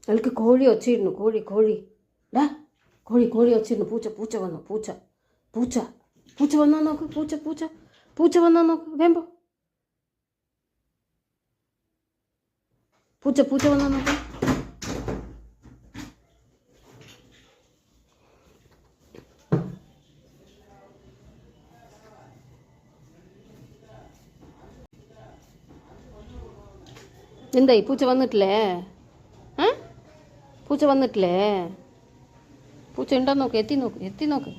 അതിലേക്ക് കോഴി ഒച്ചയിരുന്നു. കോഴി ഡാ കോഴി ഒച്ചയിരുന്നു. പൂച്ച വന്നു. പൂച്ച വന്നോ നോക്ക്. പൂച്ച വന്നോ നോക്ക്. വേമ്പോ പൂച്ച വന്നോ നോക്ക്. എന്തായി പൂച്ച വന്നിട്ടില്ലേ? പൂച്ച വന്നിട്ടില്ലേ? പൂച്ച ഉണ്ടോ നോക്ക്. എത്തി നോക്ക്.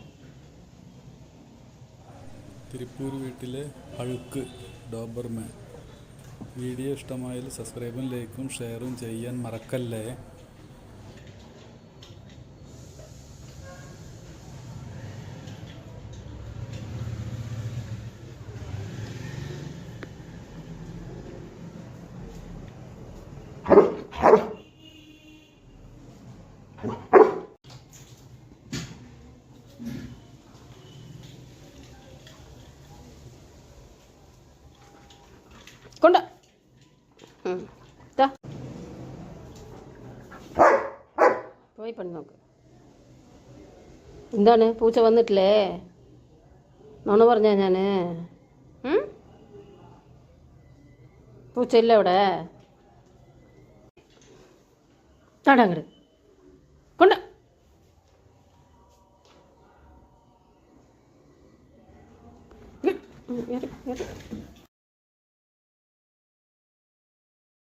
തിരുപ്പൂർ വീട്ടിലെ അഴുക്ക് ഡോബർമാൻ. വീഡിയോ ഇഷ്ടമായാൽ സബ്സ്ക്രൈബും ലൈക്കും ഷെയറും ചെയ്യാൻ മറക്കല്ലേ. കൊണ്ട പോയി പണി നോക്ക്. എന്താണ് പൂച്ച വന്നിട്ടില്ലേ? നുണ പറഞ്ഞാ ഞാൻ? പൂച്ച ഇല്ല അവിടെ. തടങ്ങട് കൊണ്ട